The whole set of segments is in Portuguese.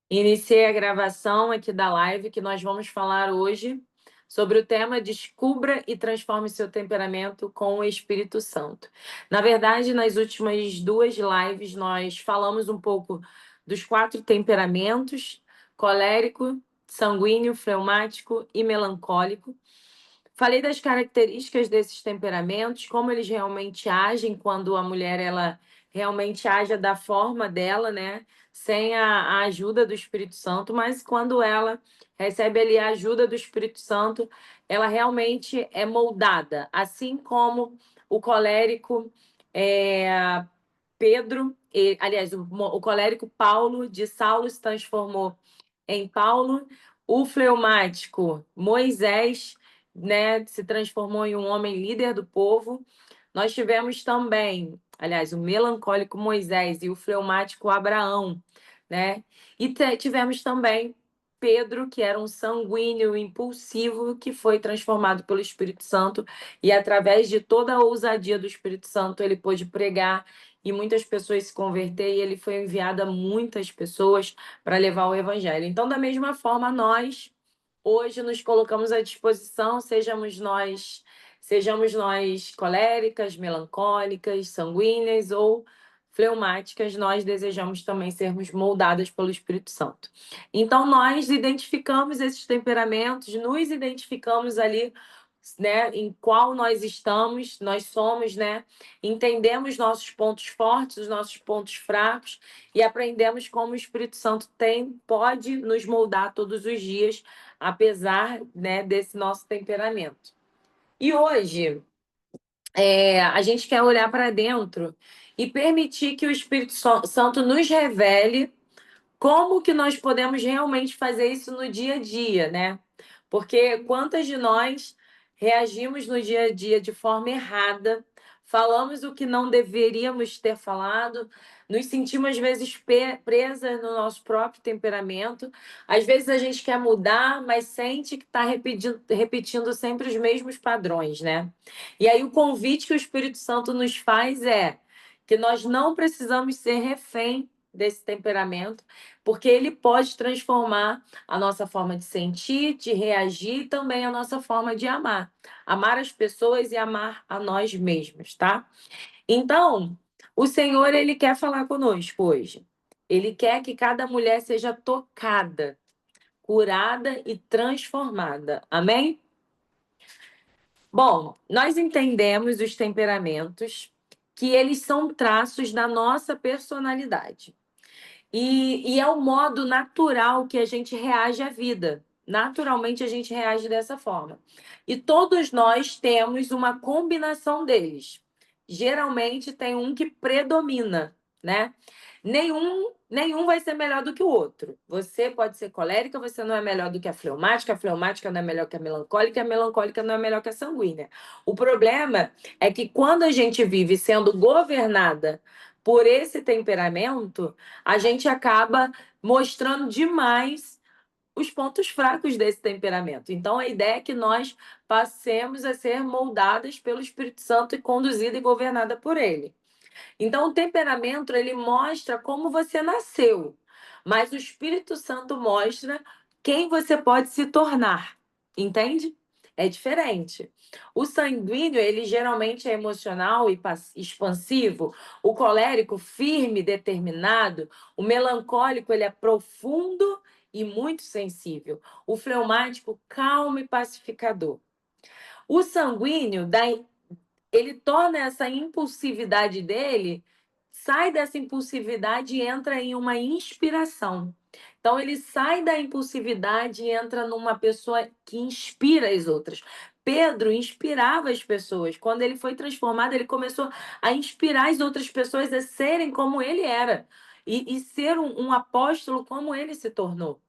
Iniciei a gravação aqui da live que nós vamos falar hoje sobre o tema Descubra e transforme seu temperamento com o Espírito Santo. Na verdade, nas últimas duas lives, nós falamos um pouco dos 4 temperamentos: colérico, sanguíneo, fleumático e melancólico. Falei das características desses temperamentos, como eles realmente agem quando a mulher ela realmente age da forma dela, né? Sem a ajuda do Espírito Santo, mas quando ela recebe ali a ajuda do Espírito Santo, ela realmente é moldada, assim como o colérico Pedro, aliás, o colérico Paulo de Saulo se transformou em Paulo, o fleumático Moisés, né, se transformou em um homem líder do povo. Nós tivemos também, aliás, o melancólico Moisés e o fleumático Abraão, né? E tivemos também Pedro, que era um sanguíneo impulsivo, que foi transformado pelo Espírito Santo, e através de toda a ousadia do Espírito Santo, ele pôde pregar e muitas pessoas se converter, e ele foi enviado a muitas pessoas para levar o evangelho. Então, da mesma forma, nós hoje nos colocamos à disposição, sejamos nós coléricas, melancólicas, sanguíneas ou fleumáticas, nós desejamos também sermos moldadas pelo Espírito Santo. Então, nós identificamos esses temperamentos, nos identificamos ali, né, em qual nós somos, né, entendemos nossos pontos fortes, os nossos pontos fracos e aprendemos como o Espírito Santo pode nos moldar todos os dias, apesar, né, desse nosso temperamento. E hoje, a gente quer olhar para dentro e permitir que o Espírito Santo nos revele como que nós podemos realmente fazer isso no dia a dia, né? Porque quantas de nós reagimos no dia a dia de forma errada, falamos o que não deveríamos ter falado, nos sentimos às vezes presas no nosso próprio temperamento. Às vezes a gente quer mudar, mas sente que está repetindo sempre os mesmos padrões, né? E aí o convite que o Espírito Santo nos faz é que nós não precisamos ser refém desse temperamento, porque ele pode transformar a nossa forma de sentir, de reagir e também a nossa forma de amar. Amar as pessoas e amar a nós mesmos, tá? Então, o Senhor, ele quer falar conosco hoje. Ele quer que cada mulher seja tocada, curada e transformada. Amém? Bom, nós entendemos os temperamentos, que eles são traços da nossa personalidade. E é o modo natural que a gente reage à vida. Naturalmente, a gente reage dessa forma. E todos nós temos uma combinação deles. Geralmente, tem um que predomina, né? Nenhum vai ser melhor do que o outro. Você pode ser colérica, você não é melhor do que a fleumática não é melhor que a melancólica não é melhor que a sanguínea. O problema é que quando a gente vive sendo governada por esse temperamento, a gente acaba mostrando demais os pontos fracos desse temperamento. Então, a ideia é que nós passemos a ser moldadas pelo Espírito Santo e conduzida e governada por ele. Então, o temperamento, ele mostra como você nasceu, mas o Espírito Santo mostra quem você pode se tornar, entende? É diferente. O sanguíneo, ele geralmente é emocional e expansivo, o colérico, firme, determinado, o melancólico, ele é profundo e muito sensível, o fleumático, calmo e pacificador. O sanguíneo ele torna essa impulsividade dele, sai dessa impulsividade e entra em uma inspiração. Então, ele sai da impulsividade e entra numa pessoa que inspira as outras. Pedro inspirava as pessoas. Quando ele foi transformado, ele começou a inspirar as outras pessoas a serem como ele era e ser um apóstolo como ele se tornou.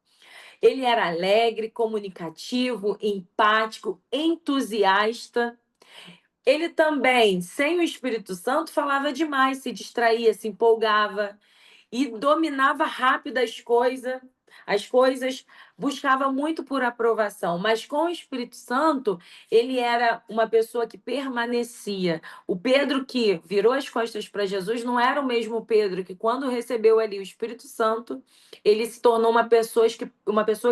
Ele era alegre, comunicativo, empático, entusiasta. Ele também, sem o Espírito Santo, falava demais, se distraía, se empolgava e dominava rápido as coisas. as coisas, buscava muito por aprovação, mas com o Espírito Santo, ele era uma pessoa que permanecia. O Pedro que virou as costas para Jesus não era o mesmo Pedro que, quando recebeu ali o Espírito Santo, ele se tornou uma pessoa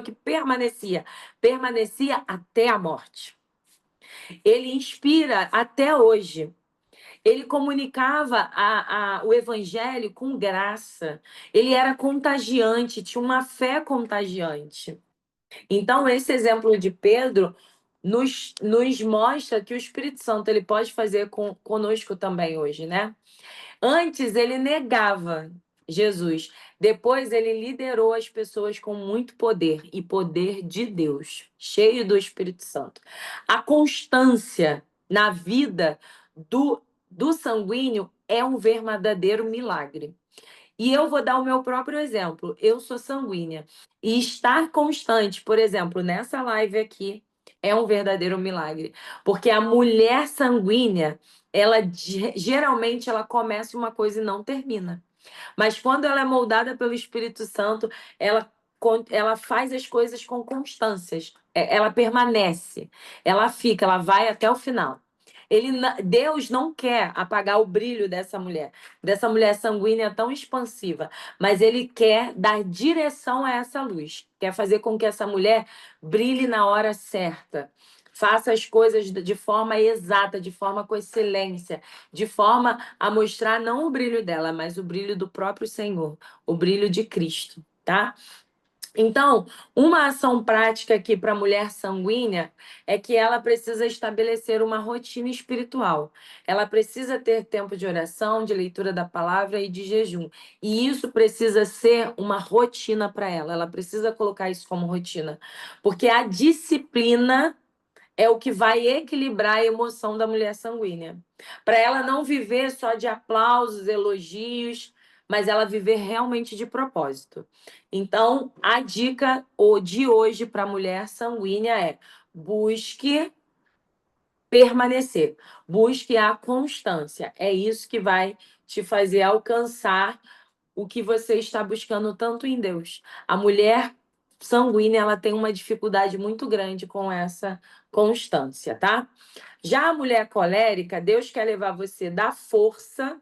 que permanecia até a morte. Ele inspira até hoje. Ele comunicava o evangelho com graça. Ele era contagiante, tinha uma fé contagiante. Então, esse exemplo de Pedro nos mostra que o Espírito Santo ele pode fazer conosco também hoje, né? Antes ele negava Jesus, depois ele liderou as pessoas com muito poder e poder de Deus, cheio do Espírito Santo. A constância na vida do sanguíneo é um verdadeiro milagre. E eu vou dar o meu próprio exemplo. Eu sou sanguínea. E estar constante, por exemplo, nessa live aqui, é um verdadeiro milagre. Porque a mulher sanguínea, ela geralmente ela começa uma coisa e não termina. Mas quando ela é moldada pelo Espírito Santo, ela, ela faz as coisas com constâncias. Ela permanece, ela fica, ela vai até o final. Deus não quer apagar o brilho dessa mulher sanguínea tão expansiva, mas ele quer dar direção a essa luz, quer fazer com que essa mulher brilhe na hora certa, faça as coisas de forma exata, de forma com excelência, de forma a mostrar não o brilho dela, mas o brilho do próprio Senhor, o brilho de Cristo, tá? Então, uma ação prática aqui para a mulher sanguínea é que ela precisa estabelecer uma rotina espiritual. Ela precisa ter tempo de oração, de leitura da palavra e de jejum. E isso precisa ser uma rotina para ela. Ela precisa colocar isso como rotina. Porque a disciplina é o que vai equilibrar a emoção da mulher sanguínea. Para ela não viver só de aplausos, elogios, mas ela viver realmente de propósito. Então, a dica de hoje para a mulher sanguínea é: busque permanecer, busque a constância. É isso que vai te fazer alcançar o que você está buscando tanto em Deus. A mulher sanguínea, ela tem uma dificuldade muito grande com essa constância, tá? Já a mulher colérica, Deus quer levar você da força,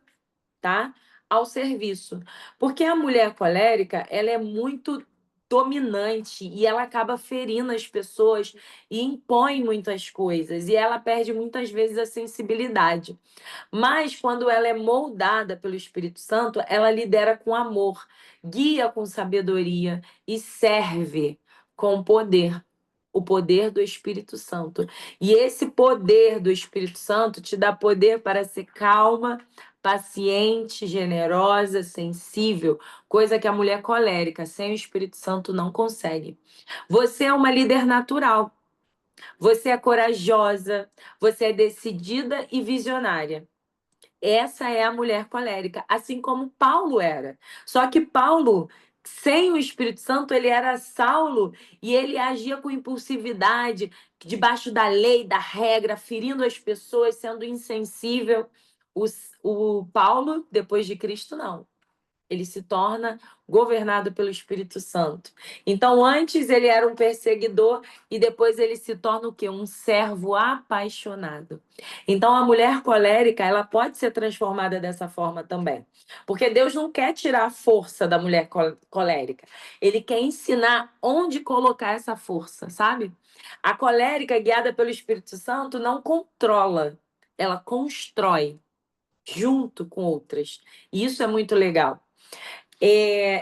tá? Ao serviço. Porque a mulher colérica, ela é muito dominante e ela acaba ferindo as pessoas e impõe muitas coisas e ela perde muitas vezes a sensibilidade. Mas quando ela é moldada pelo Espírito Santo, ela lidera com amor, guia com sabedoria e serve com poder. O poder do Espírito Santo. E esse poder do Espírito Santo te dá poder para ser calma, paciente, generosa, sensível, coisa que a mulher colérica, sem o Espírito Santo, não consegue. Você é uma líder natural. Você é corajosa, você é decidida e visionária. Essa é a mulher colérica, assim como Paulo era. Só que Paulo, sem o Espírito Santo, ele era Saulo e ele agia com impulsividade, debaixo da lei, da regra, ferindo as pessoas, sendo insensível. O, o Paulo, depois de Cristo, não. Ele se torna governado pelo Espírito Santo. Então, antes ele era um perseguidor e depois ele se torna o quê? Um servo apaixonado. Então, a mulher colérica, ela pode ser transformada dessa forma também. Porque Deus não quer tirar a força da mulher colérica. Ele quer ensinar onde colocar essa força, sabe? A colérica, guiada pelo Espírito Santo, não controla, ela constrói junto com outras. E isso é muito legal.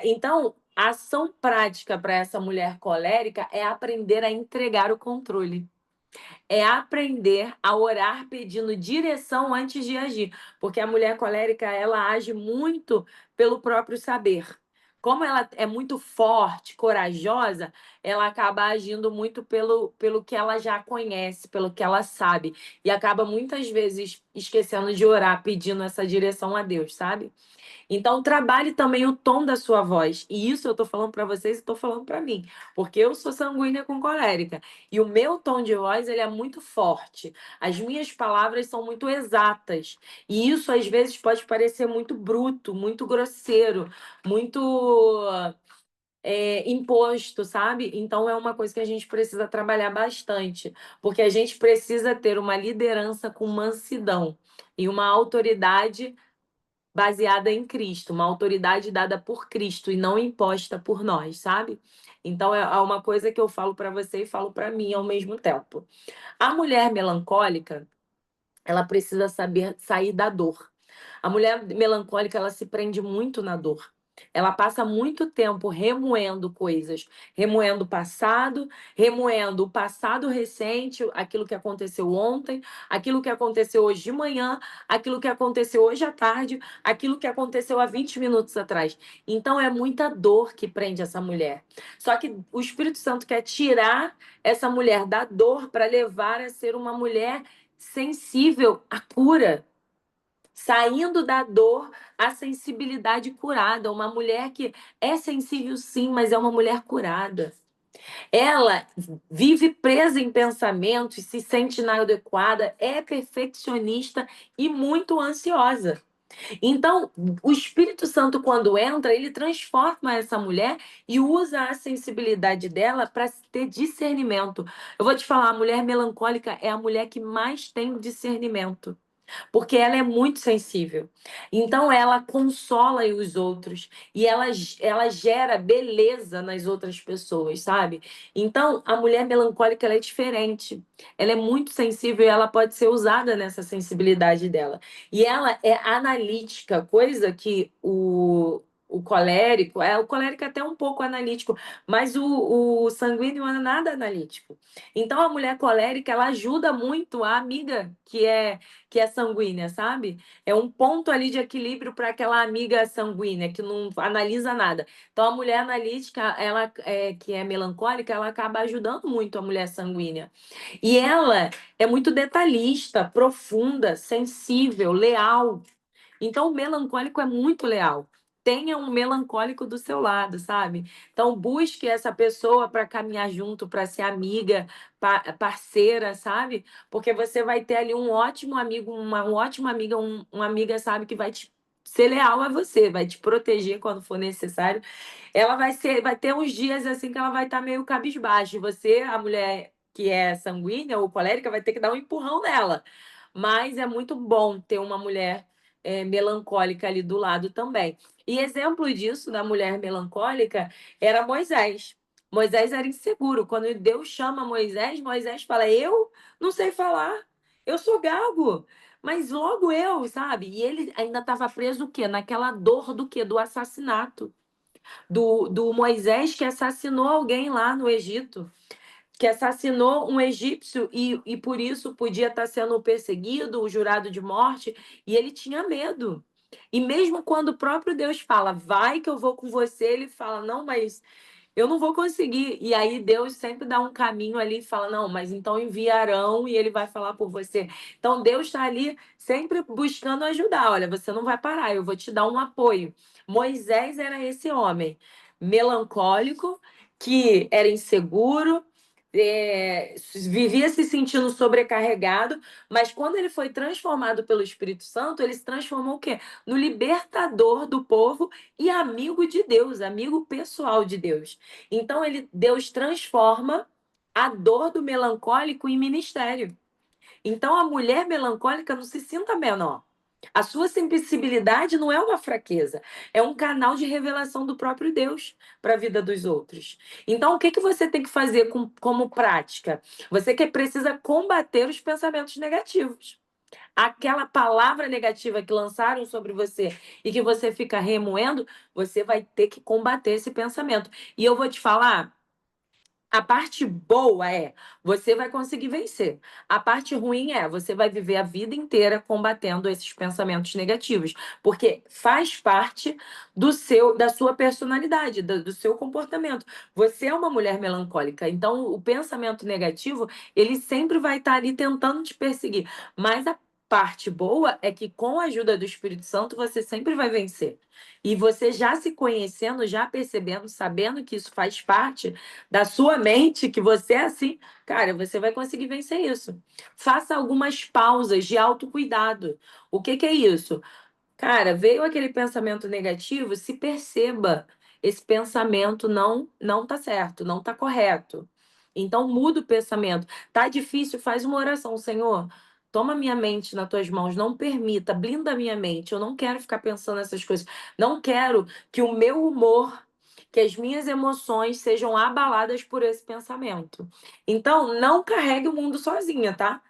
Então, a ação prática para essa mulher colérica é aprender a entregar o controle. É aprender a orar pedindo direção antes de agir. Porque a mulher colérica, ela age muito pelo próprio saber. Como ela é muito forte, corajosa, ela acaba agindo muito pelo que ela já conhece, pelo que ela sabe. E acaba muitas vezes esquecendo de orar, pedindo essa direção a Deus, sabe? Então, trabalhe também o tom da sua voz. E isso eu estou falando para vocês e estou falando para mim. Porque eu sou sanguínea com colérica. E o meu tom de voz ele é muito forte. As minhas palavras são muito exatas. E isso, às vezes, pode parecer muito bruto, muito grosseiro, muito imposto, sabe? Então é uma coisa que a gente precisa trabalhar bastante, porque a gente precisa ter uma liderança com mansidão e uma autoridade baseada em Cristo, uma autoridade dada por Cristo e não imposta por nós, sabe? Então é uma coisa que eu falo para você e falo para mim ao mesmo tempo. A mulher melancólica, ela precisa saber sair da dor. A mulher melancólica, ela se prende muito na dor. Ela passa muito tempo remoendo coisas, remoendo o passado recente, aquilo que aconteceu ontem, aquilo que aconteceu hoje de manhã, aquilo que aconteceu hoje à tarde, aquilo que aconteceu há 20 minutos atrás. Então é muita dor que prende essa mulher. Só que o Espírito Santo quer tirar essa mulher da dor para levar a ser uma mulher sensível à cura, saindo da dor, a sensibilidade curada. Uma mulher que é sensível, sim, mas é uma mulher curada. Ela vive presa em pensamentos, se sente inadequada, é perfeccionista e muito ansiosa. Então, o Espírito Santo, quando entra, ele transforma essa mulher e usa a sensibilidade dela para ter discernimento. Eu vou te falar, a mulher melancólica é a mulher que mais tem discernimento, porque ela é muito sensível. Então, ela consola os outros e ela gera beleza nas outras pessoas, sabe? Então, a mulher melancólica ela é diferente. Ela é muito sensível e ela pode ser usada nessa sensibilidade dela. E ela é analítica, coisa que o colérico é até um pouco analítico, mas o sanguíneo não é nada analítico. Então, a mulher colérica, ela ajuda muito a amiga que é sanguínea, sabe? É um ponto ali de equilíbrio para aquela amiga sanguínea que não analisa nada. Então, a mulher analítica, ela que é melancólica, ela acaba ajudando muito a mulher sanguínea. E ela é muito detalhista, profunda, sensível, leal. Então, o melancólico é muito leal. Tenha um melancólico do seu lado, sabe? Então, busque essa pessoa para caminhar junto, para ser amiga, parceira, sabe? Porque você vai ter ali um ótimo amigo, uma ótima amiga, uma amiga, sabe, que vai te ser leal a você, vai te proteger quando for necessário. Ela vai ter uns dias assim que ela vai estar meio cabisbaixa. E você, a mulher que é sanguínea ou colérica, vai ter que dar um empurrão nela. Mas é muito bom ter uma mulher melancólica ali do lado também. E exemplo disso, da mulher melancólica, era Moisés. Moisés era inseguro. Quando Deus chama Moisés, Moisés fala: Eu não sei falar, eu sou gago. Mas logo eu, sabe? E ele ainda estava preso o quê? Naquela dor do quê? Do assassinato. Do Moisés que assassinou alguém lá no Egito, que assassinou um egípcio e por isso podia estar sendo perseguido, jurado de morte, e ele tinha medo. E mesmo quando o próprio Deus fala, vai que eu vou com você, ele fala, não, mas eu não vou conseguir. E aí Deus sempre dá um caminho ali e fala, não, mas então envia Arão e ele vai falar por você. Então Deus está ali sempre buscando ajudar. Olha, você não vai parar, eu vou te dar um apoio. Moisés era esse homem melancólico, que era inseguro, vivia se sentindo sobrecarregado, mas quando ele foi transformado pelo Espírito Santo, ele se transformou o quê? No libertador do povo e amigo de Deus, amigo pessoal de Deus. Então Deus transforma a dor do melancólico em ministério. Então a mulher melancólica não se sinta menor. A sua sensibilidade não é uma fraqueza, é um canal de revelação do próprio Deus para a vida dos outros. Então, o que você tem que fazer como prática? Você que precisa combater os pensamentos negativos. Aquela palavra negativa que lançaram sobre você e que você fica remoendo, você vai ter que combater esse pensamento. E eu vou te falar, a parte boa é você vai conseguir vencer. A parte ruim é você vai viver a vida inteira combatendo esses pensamentos negativos, porque faz parte da sua personalidade, do seu comportamento. Você é uma mulher melancólica, então o pensamento negativo, ele sempre vai estar ali tentando te perseguir, mas a parte boa é que com a ajuda do Espírito Santo você sempre vai vencer. E você já se conhecendo, já percebendo, sabendo que isso faz parte da sua mente, que você é assim, cara, você vai conseguir vencer isso. Faça algumas pausas de autocuidado. O que é isso? Cara, veio aquele pensamento negativo, se perceba. esse pensamento não tá certo, não tá correto. Então muda o pensamento. Tá difícil, faz uma oração, Senhor. Toma minha mente nas tuas mãos, não permita, blinda a minha mente. Eu não quero ficar pensando nessas coisas. Não quero que o meu humor, que as minhas emoções sejam abaladas por esse pensamento. Então, não carregue o mundo sozinha, tá?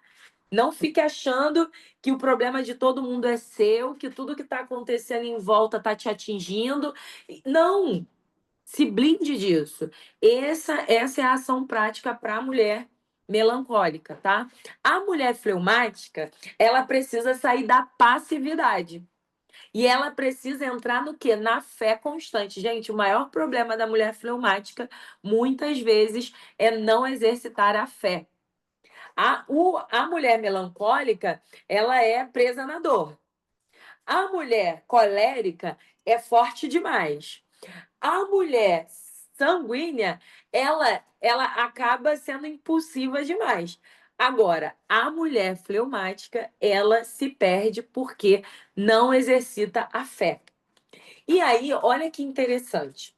Não fique achando que o problema de todo mundo é seu, que tudo que está acontecendo em volta está te atingindo. Não, se blinde disso. Essa é a ação prática para a mulher melancólica, tá? A mulher fleumática, ela precisa sair da passividade. E ela precisa entrar no quê? Na fé constante. Gente, o maior problema da mulher fleumática, muitas vezes, é não exercitar a fé. A mulher melancólica, ela é presa na dor. A mulher colérica é forte demais. A mulher sanguínea, ela acaba sendo impulsiva demais. Agora, a mulher fleumática, ela se perde porque não exercita a fé. E aí, olha que interessante.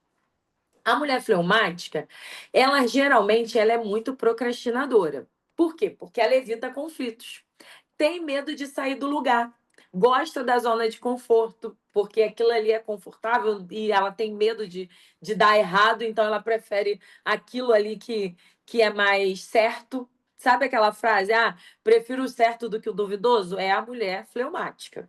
A mulher fleumática, ela geralmente ela é muito procrastinadora. Por quê? Porque ela evita conflitos. Tem medo de sair do lugar. Gosta da zona de conforto, porque aquilo ali é confortável e ela tem medo de dar errado, então ela prefere aquilo ali que é mais certo. Sabe aquela frase? Ah, prefiro o certo do que o duvidoso? É a mulher fleumática.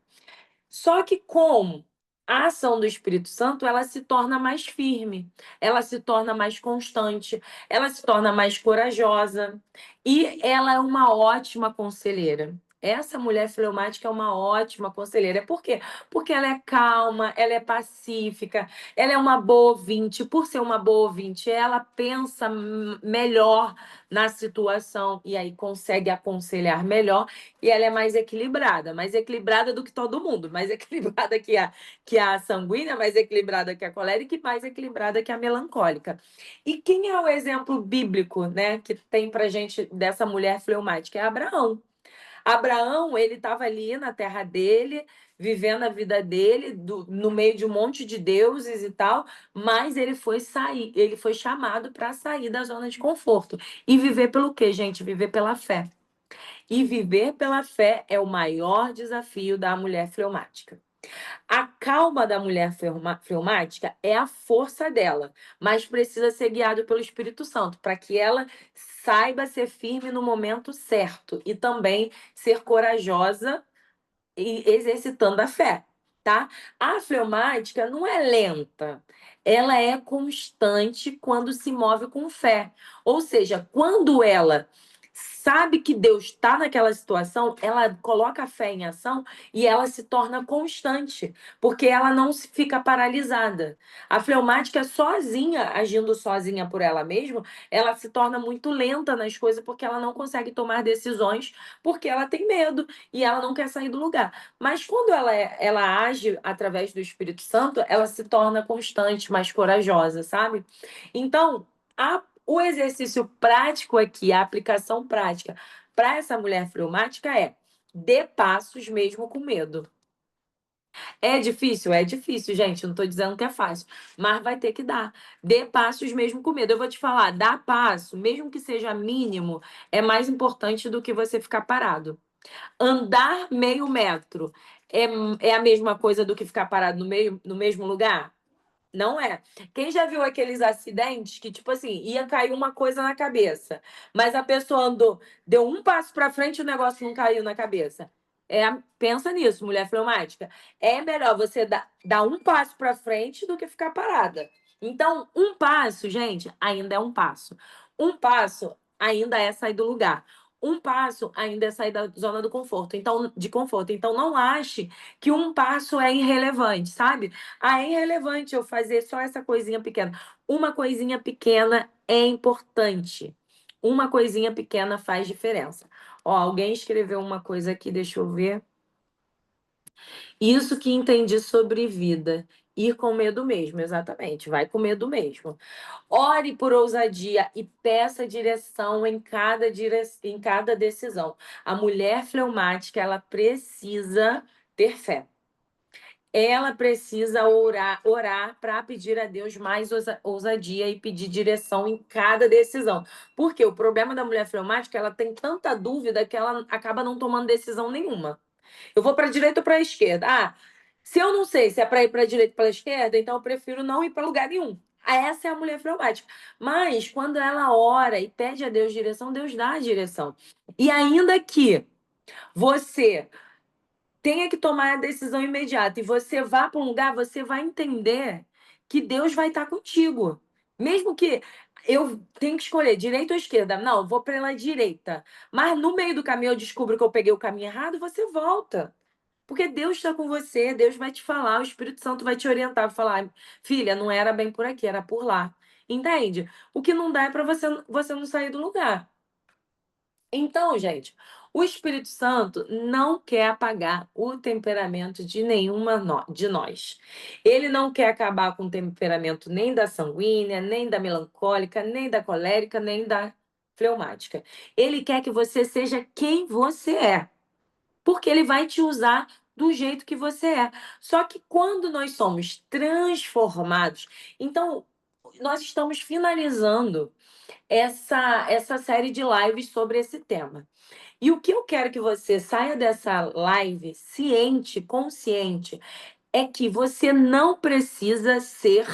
Só que com a ação do Espírito Santo, ela se torna mais firme, ela se torna mais constante, ela se torna mais corajosa e ela é uma ótima conselheira. Essa mulher fleumática é uma ótima conselheira. Por quê? Porque ela é calma, ela é pacífica, ela é uma boa ouvinte. Por ser uma boa ouvinte, ela pensa melhor na situação e aí consegue aconselhar melhor e ela é mais equilibrada do que todo mundo, mais equilibrada que a sanguínea, mais equilibrada que a colérica e mais equilibrada que a melancólica. E quem é o exemplo bíblico, né, que tem pra gente dessa mulher fleumática? É Abraão. Abraão, ele estava ali na terra dele, vivendo a vida dele, no meio de um monte de deuses e tal, mas ele foi sair, ele foi chamado para sair da zona de conforto. E viver pelo quê, gente? Viver pela fé. E viver pela fé é o maior desafio da mulher fleumática. A calma da mulher fleumática é a força dela, mas precisa ser guiada pelo Espírito Santo, para que ela saiba ser firme no momento certo e também ser corajosa e exercitando a fé, tá? A fleumática não é lenta, ela é constante quando se move com fé. Ou seja, quando ela sabe que Deus está naquela situação, ela coloca a fé em ação e ela se torna constante, porque ela não fica paralisada. A fleumática sozinha, agindo sozinha por ela mesma, ela se torna muito lenta nas coisas porque ela não consegue tomar decisões, porque ela tem medo e ela não quer sair do lugar. Mas quando ela age através do Espírito Santo, ela se torna constante, mais corajosa, sabe? Então, o exercício prático aqui, a aplicação prática para essa mulher fleumática é dê passos mesmo com medo. É difícil? É difícil, gente. Não estou dizendo que é fácil, mas vai ter que dar. Dê passos mesmo com medo. Eu vou te falar, dar passo, mesmo que seja mínimo, é mais importante do que você ficar parado. Andar meio metro é, é a mesma coisa do que ficar parado no mesmo lugar? Não é. Quem já viu aqueles acidentes que, tipo assim, ia cair uma coisa na cabeça, mas a pessoa andou, deu um passo para frente e o negócio não caiu na cabeça? Pensa nisso, mulher fleumática. É melhor você dar um passo para frente do que ficar parada. Então, um passo, gente, ainda é um passo. Um passo ainda é sair do lugar. Um passo ainda é sair da zona do conforto. Então, de conforto. Então, não ache que um passo é irrelevante, sabe? Ah, é irrelevante eu fazer só essa coisinha pequena. Uma coisinha pequena é importante. Uma coisinha pequena faz diferença. Ó, alguém escreveu uma coisa aqui, deixa eu ver. Isso que entendi sobre vida. Ir com medo mesmo, exatamente. Vai com medo mesmo. Ore por ousadia e peça direção em cada decisão. A mulher fleumática, ela precisa ter fé. ela precisa orar para pedir a Deus mais ousadia e pedir direção em cada decisão. Porque o problema da mulher fleumática, ela tem tanta dúvida que ela acaba não tomando decisão nenhuma. Eu vou para a direita ou para a esquerda? Ah, se eu não sei se é para ir para a direita ou para a esquerda, então eu prefiro não ir para lugar nenhum. Essa é a mulher fleumática. Mas quando ela ora e pede a Deus direção, Deus dá a direção. E ainda que você tenha que tomar a decisão imediata e você vá para um lugar, você vai entender que Deus vai estar contigo. Mesmo que eu tenha que escolher direita ou esquerda. Não, eu vou pela direita. Mas no meio do caminho eu descubro que eu peguei o caminho errado, você volta. Porque Deus está com você, Deus vai te falar, o Espírito Santo vai te orientar, vai falar, filha, não era bem por aqui, era por lá. Entende? O que não dá é para você não sair do lugar. Então, gente, o Espírito Santo não quer apagar o temperamento de nenhuma de nós. Ele não quer acabar com o temperamento nem da sanguínea, nem da melancólica, nem da colérica, nem da fleumática. Ele quer que você seja quem você é, porque ele vai te usar do jeito que você é. Só que quando nós somos transformados, então nós estamos finalizando essa série de lives sobre esse tema. E o que eu quero que você saia dessa live ciente, consciente, é que você não precisa ser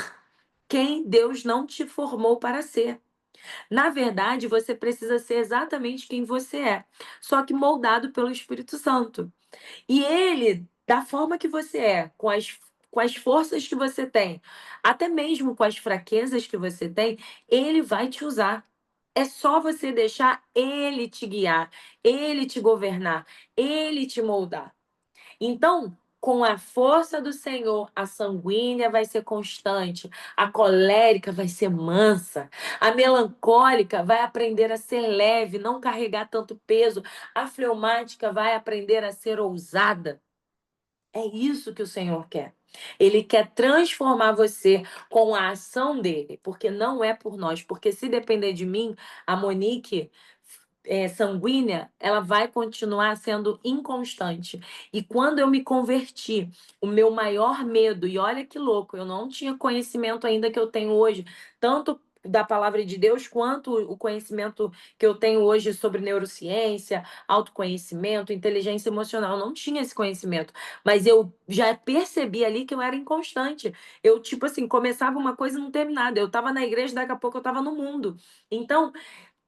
quem Deus não te formou para ser. Na verdade, você precisa ser exatamente quem você é, só que moldado pelo Espírito Santo. E ele, da forma que você é, com as forças que você tem, até mesmo com as fraquezas que você tem, ele vai te usar. É só você deixar ele te guiar, ele te governar, ele te moldar. Então, com a força do Senhor, a sanguínea vai ser constante, a colérica vai ser mansa, a melancólica vai aprender a ser leve, não carregar tanto peso, a fleumática vai aprender a ser ousada. É isso que o Senhor quer. Ele quer transformar você com a ação dele, porque não é por nós. Porque se depender de mim, a Monique sanguínea, ela vai continuar sendo inconstante. E quando eu me converti, o meu maior medo, e olha que louco, eu não tinha conhecimento ainda que eu tenho hoje, tanto da palavra de Deus, quanto o conhecimento que eu tenho hoje sobre neurociência, autoconhecimento, inteligência emocional. Eu não tinha esse conhecimento, mas eu já percebi ali que eu era inconstante. Eu, tipo assim, começava uma coisa e não terminava. Eu estava na igreja, daqui a pouco eu estava no mundo. Então,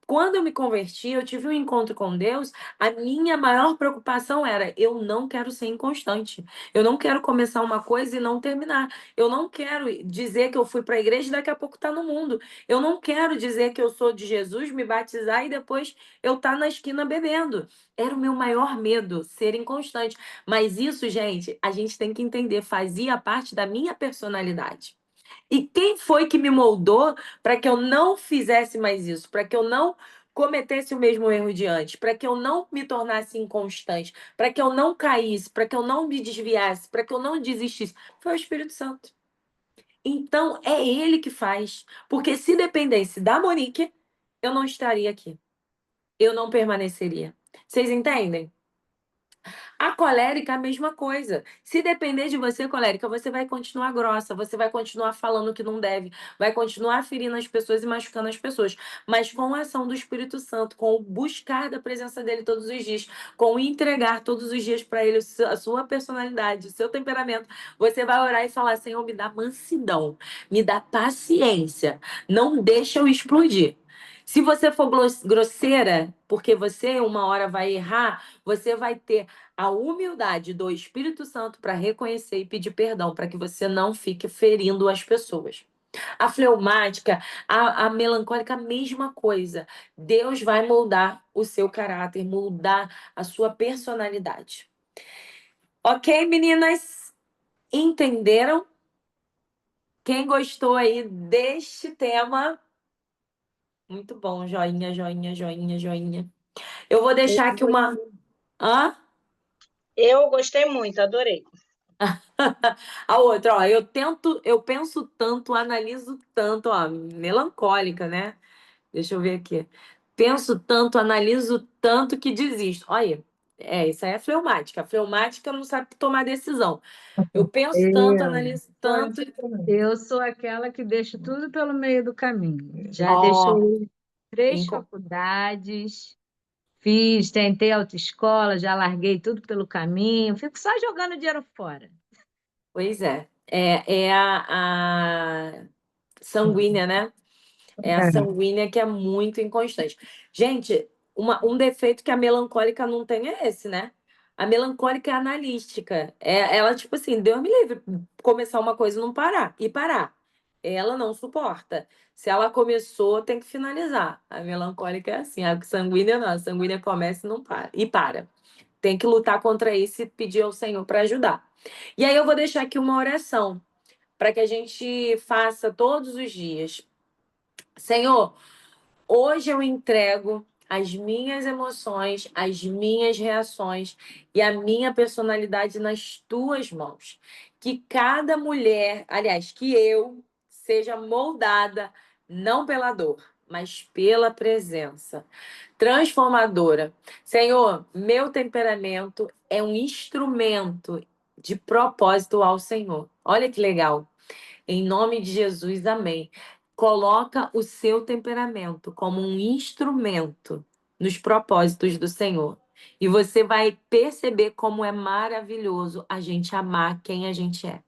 quando eu me converti, eu tive um encontro com Deus, a minha maior preocupação era: eu não quero ser inconstante. Eu não quero começar uma coisa e não terminar. Eu não quero dizer que eu fui para a igreja e daqui a pouco tá no mundo. Eu não quero dizer que eu sou de Jesus, me batizar e depois eu tá na esquina bebendo. Era o meu maior medo, ser inconstante. Mas isso, gente, a gente tem que entender, fazia parte da minha personalidade. E quem foi que me moldou para que eu não fizesse mais isso, para que eu não cometesse o mesmo erro de antes, para que eu não me tornasse inconstante, para que eu não caísse, para que eu não me desviasse, para que eu não desistisse? Foi o Espírito Santo. Então, é ele que faz. Porque se dependesse da Monique, eu não estaria aqui. Eu não permaneceria. Vocês entendem? A colérica é a mesma coisa. Se depender de você, colérica, você vai continuar grossa, você vai continuar falando o que não deve, vai continuar ferindo as pessoas e machucando as pessoas. Mas com a ação do Espírito Santo, com o buscar da presença dele todos os dias, com o entregar todos os dias para ele a sua personalidade, o seu temperamento, você vai orar e falar: Senhor, me dá mansidão, me dá paciência, não deixa eu explodir. Se você for grosseira, porque você uma hora vai errar, você vai ter a humildade do Espírito Santo para reconhecer e pedir perdão, para que você não fique ferindo as pessoas. A fleumática, a melancólica, a mesma coisa. Deus vai moldar o seu caráter, moldar a sua personalidade. Ok, meninas? Entenderam? Quem gostou aí deste tema? Muito bom, joinha, joinha, joinha, joinha. Eu vou deixar aqui uma. Hã? Eu gostei muito, adorei. A outra, ó, eu penso tanto, analiso tanto, ó, melancólica, né? Deixa eu ver aqui. Penso tanto, analiso tanto que desisto. Olha aí. Isso aí é fleumática. A fleumática não sabe tomar decisão. Eu penso tanto, Eu, analiso tanto. eu sou aquela que deixa tudo pelo meio do caminho. Já deixei Ó, 3 inco- faculdades, fiz, tentei autoescola, já larguei tudo pelo caminho, fico só jogando dinheiro fora. pois é. É a sanguínea, né? É a É. sanguínea que é muito inconstante. Gente, um defeito que a melancólica não tem é esse, né? A melancólica é analítica. Ela, tipo assim, Deus me livre, começar uma coisa e não parar. E parar. Ela não suporta. Se ela começou, tem que finalizar. A melancólica é assim. A sanguínea não. A sanguínea começa e não para. E para. Tem que lutar contra isso e pedir ao Senhor para ajudar. E aí eu vou deixar aqui uma oração para que a gente faça todos os dias. Senhor, hoje eu entrego as minhas emoções, as minhas reações e a minha personalidade nas tuas mãos. Que cada mulher, aliás, que eu seja moldada não pela dor, mas pela presença transformadora. Senhor, meu temperamento é um instrumento de propósito ao Senhor. Olha que legal. Em nome de Jesus, amém. Coloca o seu temperamento como um instrumento nos propósitos do Senhor. E você vai perceber como é maravilhoso a gente amar quem a gente é.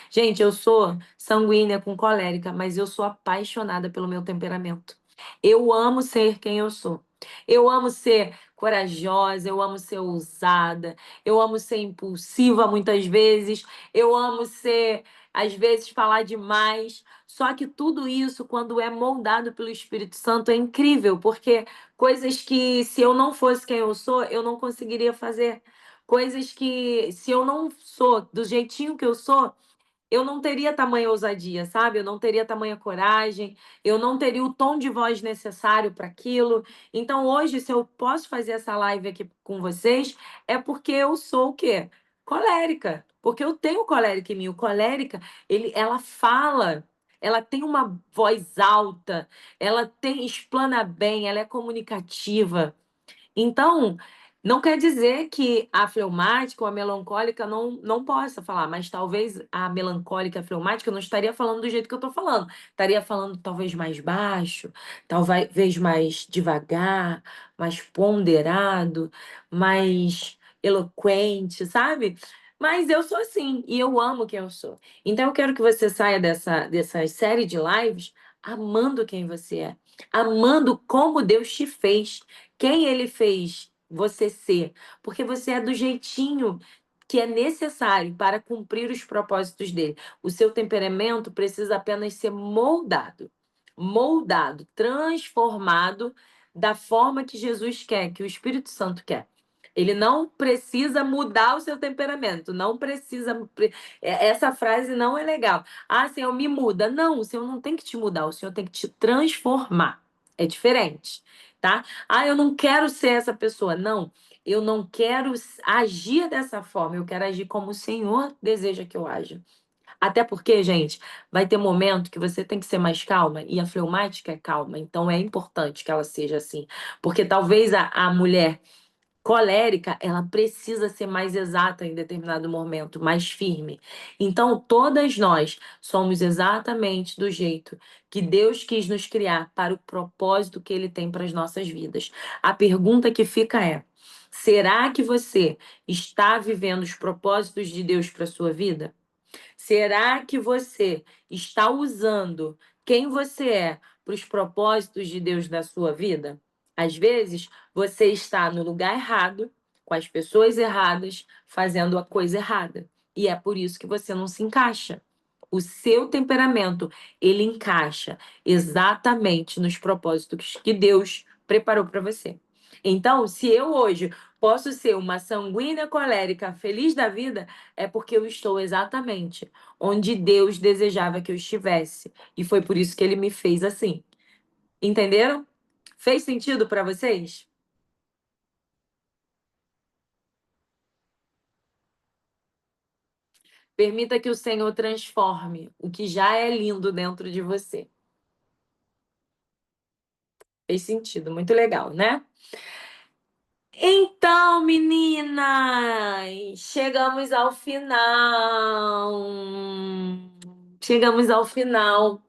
Gente, eu sou sanguínea com colérica, mas eu sou apaixonada pelo meu temperamento. Eu amo ser quem eu sou. Eu amo ser corajosa, eu amo ser ousada, eu amo ser impulsiva muitas vezes, eu amo ser às vezes falar demais. Só que tudo isso, quando é moldado pelo Espírito Santo, é incrível, porque coisas que, se eu não fosse quem eu sou, eu não conseguiria fazer. Coisas que, se eu não sou do jeitinho que eu sou, eu não teria tamanha ousadia, sabe? Eu não teria tamanha coragem, eu não teria o tom de voz necessário para aquilo. Então, hoje, se eu posso fazer essa live aqui com vocês, é porque eu sou o quê? Colérica. Porque eu tenho colérica em mim. O colérica, ela fala, ela tem uma voz alta, ela tem, explana bem, ela é comunicativa. Então, não quer dizer que a fleumática ou a melancólica não possa falar, mas talvez a melancólica e a fleumática não estaria falando do jeito que eu estou falando. Estaria falando talvez mais baixo, talvez mais devagar, mais ponderado, mais eloquente, sabe? Mas eu sou assim e eu amo quem eu sou. Então eu quero que você saia dessa série de lives amando quem você é, amando como Deus te fez, quem ele fez você ser, porque você é do jeitinho que é necessário para cumprir os propósitos dele. O seu temperamento precisa apenas ser moldado, transformado da forma que Jesus quer, que o Espírito Santo quer. Ele não precisa mudar o seu temperamento, não precisa. Essa frase não é legal. Ah, Senhor, me muda. Não, o Senhor não tem que te mudar, o Senhor tem que te transformar. É diferente, tá? Ah, eu não quero ser essa pessoa. Não, eu não quero agir dessa forma. Eu quero agir como o Senhor deseja que eu haja. Até porque, gente, vai ter momento que você tem que ser mais calma e a fleumática é calma. Então é importante que ela seja assim. Porque talvez a mulher colérica, ela precisa ser mais exata em determinado momento, mais firme. Então, todas nós somos exatamente do jeito que Deus quis nos criar para o propósito que Ele tem para as nossas vidas. A pergunta que fica é: será que você está vivendo os propósitos de Deus para a sua vida? Será que você está usando quem você é para os propósitos de Deus na sua vida? Às vezes, você está no lugar errado, com as pessoas erradas, fazendo a coisa errada. E é por isso que você não se encaixa. O seu temperamento, ele encaixa exatamente nos propósitos que Deus preparou para você. Então, se eu hoje posso ser uma sanguínea colérica feliz da vida, é porque eu estou exatamente onde Deus desejava que eu estivesse. E foi por isso que ele me fez assim. Entenderam? Fez sentido para vocês? Permita que o Senhor transforme o que já é lindo dentro de você. Fez sentido, muito legal, né? Então, meninas, chegamos ao final. Chegamos ao final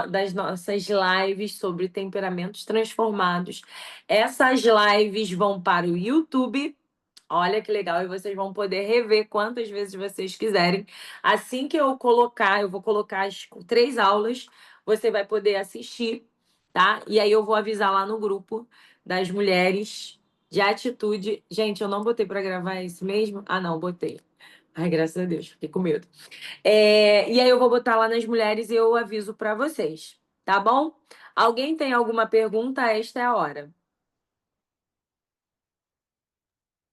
das nossas lives sobre temperamentos transformados. Essas lives vão para o YouTube. Olha que legal, e vocês vão poder rever quantas vezes vocês quiserem. Assim que eu colocar, eu vou colocar as 3 aulas, você vai poder assistir, tá? E aí eu vou avisar lá no grupo das mulheres de atitude. Gente, eu não botei para gravar isso mesmo? Ah, não, botei. Ai, graças a Deus, fiquei com medo. E aí eu vou botar lá nas mulheres e eu aviso para vocês, tá bom? Alguém tem alguma pergunta? Esta é a hora.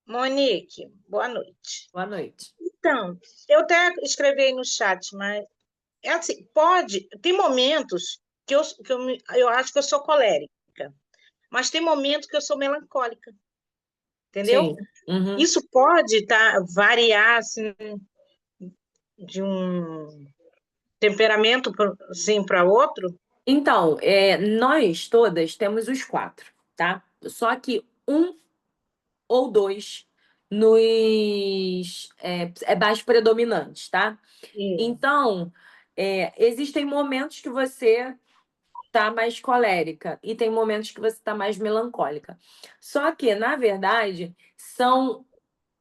Monique, boa noite. Boa noite. Então, eu até escrevi aí no chat, mas é assim, tem momentos eu acho que eu sou colérica, mas tem momentos que eu sou melancólica, entendeu? Sim. Uhum. Isso pode variar assim, de um temperamento assim, para outro? Então, nós todas temos os 4, tá? Só que um ou dois é mais predominantes, tá? Isso. Então, existem momentos que você tá mais colérica e tem momentos que você tá mais melancólica. Só que, na verdade, são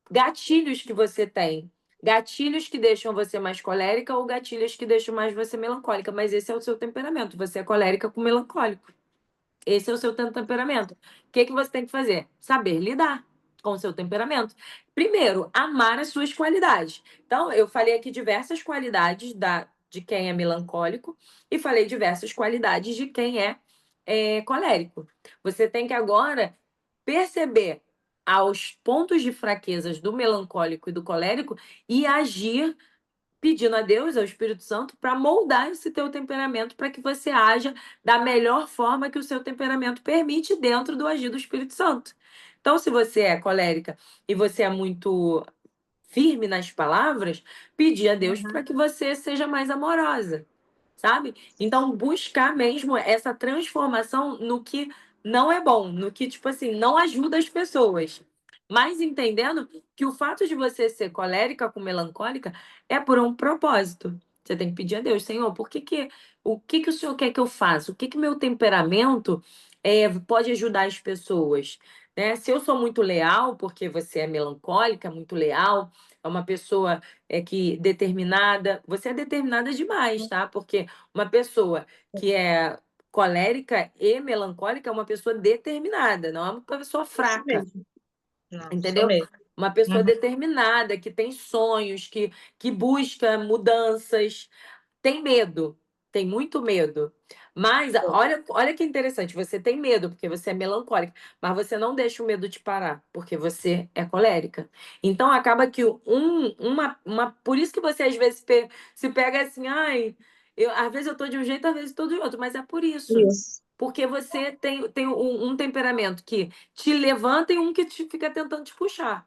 gatilhos que você tem. Gatilhos que deixam você mais colérica ou gatilhos que deixam mais você melancólica. Mas esse é o seu temperamento. Você é colérica com melancólico. Esse é o seu temperamento. O que que você tem que fazer? Saber lidar com o seu temperamento. Primeiro, amar as suas qualidades. Então, eu falei aqui diversas qualidades de quem é melancólico e falei diversas qualidades de quem é colérico. Você tem que agora perceber aos pontos de fraquezas do melancólico e do colérico e agir pedindo a Deus, ao Espírito Santo, para moldar esse teu temperamento para que você haja da melhor forma que o seu temperamento permite dentro do agir do Espírito Santo. Então, se você é colérica e você é muito firme nas palavras, pedir a Deus para Uhum. que você seja mais amorosa, sabe? Então, buscar mesmo essa transformação no que não é bom, no que, tipo assim, não ajuda as pessoas. Mas entendendo que o fato de você ser colérica com melancólica é por um propósito. Você tem que pedir a Deus, Senhor, o que que o Senhor quer que eu faça? O que que meu temperamento pode ajudar as pessoas? Né? Se eu sou muito leal, porque você é melancólica, muito leal, é uma pessoa que determinada, você é determinada demais, tá? Porque uma pessoa que é colérica e melancólica é uma pessoa determinada, não é uma pessoa Isso fraca, mesmo. Não, sou entendeu? mesmo. Uma pessoa Uhum. determinada, que tem sonhos, que busca mudanças, tem medo, tem muito medo. Mas olha que interessante, você tem medo porque você é melancólica, mas você não deixa o medo te parar, porque você é colérica. Então acaba que por isso que você às vezes se pega assim, ai, às vezes eu tô de um jeito, às vezes eu tô de outro, mas é por isso. Isso. Porque você tem um temperamento que te levanta e um que fica tentando te puxar,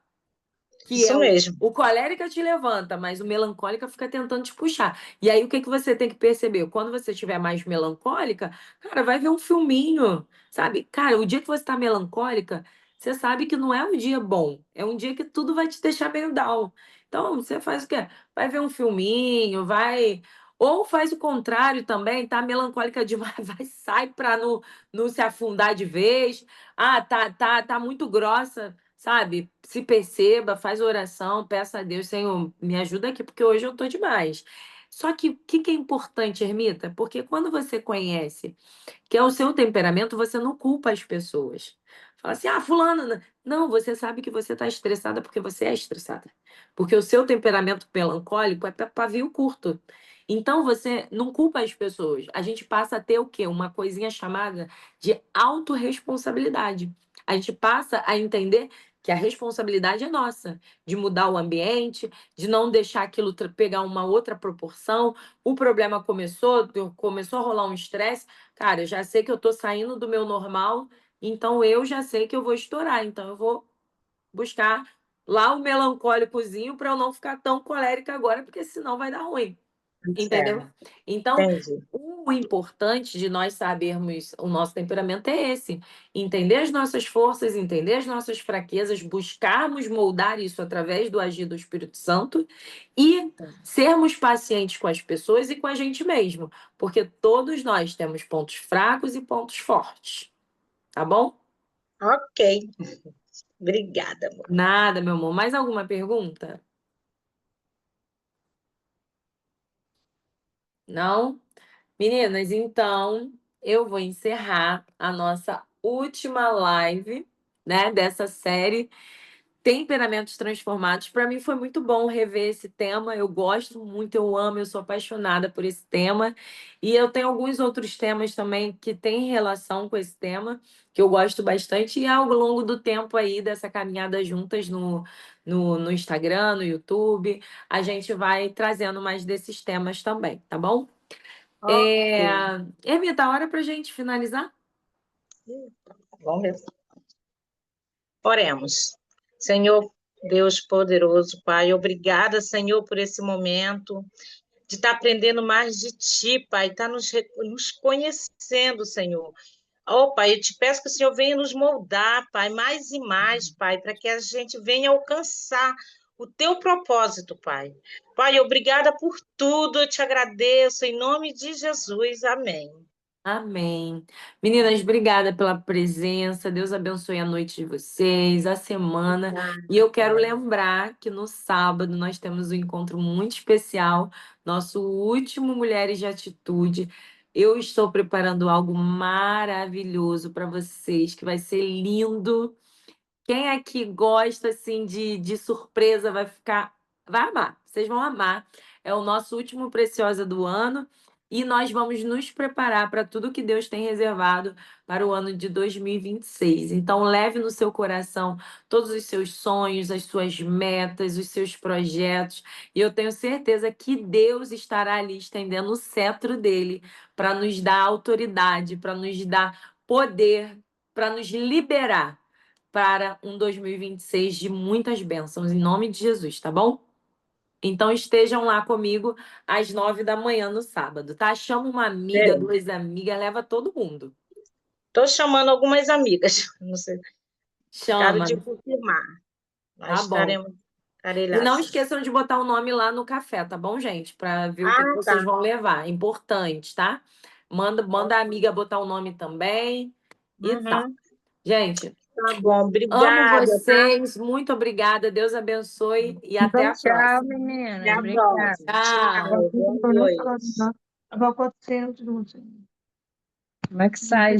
que é Isso mesmo. o colérica te levanta, mas o melancólica fica tentando te puxar. E aí o que que você tem que perceber? Quando você estiver mais melancólica, cara, vai ver um filminho, sabe? Cara, o dia que você tá melancólica, você sabe que não é um dia bom, é um dia que tudo vai te deixar meio down. Então, você faz o quê? Vai ver um filminho, vai. Ou faz o contrário também, tá melancólica demais, vai, sai para não se afundar de vez. Ah, tá muito grossa, sabe? Se perceba, faz oração, peça a Deus, Senhor, me ajuda aqui, porque hoje eu tô demais. Só que o que que é importante, Ermita? Porque quando você conhece que é o seu temperamento, você não culpa as pessoas. Fala assim, ah, fulano. Não, você sabe que você está estressada porque você é estressada. Porque o seu temperamento melancólico é para pavio curto. Então você não culpa as pessoas. A gente passa a ter o quê? Uma coisinha chamada de autorresponsabilidade. A gente passa a entender que a responsabilidade é nossa, de mudar o ambiente, de não deixar aquilo pegar uma outra proporção. O problema começou a rolar um estresse. Cara, eu já sei que eu tô saindo do meu normal, então eu já sei que eu vou estourar. Então eu vou buscar lá o melancólicozinho para eu não ficar tão colérica agora, porque senão vai dar ruim. Entendeu? Então, Entendi. o importante de nós sabermos o nosso temperamento é esse: entender as nossas forças, entender as nossas fraquezas, buscarmos moldar isso através do agir do Espírito Santo e sermos pacientes com as pessoas e com a gente mesmo, porque todos nós temos pontos fracos e pontos fortes, tá bom? Ok. Obrigada, amor. Nada, meu amor. Mais alguma pergunta? Não? Meninas, então eu vou encerrar a nossa última live, né, dessa série Temperamentos Transformados. Para mim foi muito bom rever esse tema. Eu gosto muito, eu amo, eu sou apaixonada por esse tema. E eu tenho alguns outros temas também que têm relação com esse tema, que eu gosto bastante. E ao longo do tempo aí, dessa caminhada juntas no Instagram, no YouTube, a gente vai trazendo mais desses temas também, tá bom? Ok. Ermita, hora para a gente finalizar? Vamos ver. Oremos. Senhor Deus poderoso, Pai, obrigada, Senhor, por esse momento de estar aprendendo mais de Ti, Pai, estar nos conhecendo, Senhor. Oh, Pai, eu te peço que o Senhor venha nos moldar, Pai, mais e mais, Pai, para que a gente venha alcançar o Teu propósito, Pai. Pai, obrigada por tudo, eu te agradeço, em nome de Jesus, amém. Amém. Meninas, obrigada pela presença. Deus abençoe a noite de vocês, a semana. E eu quero lembrar que no sábado nós temos um encontro muito especial, nosso último Mulheres de Atitude. Eu estou preparando algo maravilhoso para vocês, que vai ser lindo. Quem aqui gosta assim de surpresa vai amar. Vocês vão amar. É o nosso último Preciosa do ano e nós vamos nos preparar para tudo que Deus tem reservado para o ano de 2026. Então leve no seu coração todos os seus sonhos, as suas metas, os seus projetos, e eu tenho certeza que Deus estará ali estendendo o cetro dele para nos dar autoridade, para nos dar poder, para nos liberar para um 2026 de muitas bênçãos, em nome de Jesus, tá bom? Então estejam lá comigo às 9 da manhã no sábado, tá? Chama uma amiga, É, duas amigas, leva todo mundo. estou chamando algumas amigas, não sei, quero Chama, de confirmar, tá mas bom. estarei E lá, não sim. esqueçam de botar o nome lá no café, tá bom, gente? Para ver o que Ah, tá. vocês vão levar. Importante, tá? Manda a amiga botar o nome também e tal. Uhum. Gente, Tá bom, amo obrigada, tá? vocês. Muito obrigada. Deus abençoe e até Então, a tchau, próxima. Até meninas. a Obrigada. próxima. Tchau. Tchau, boa noite. Agora pode ser. Como é que sai,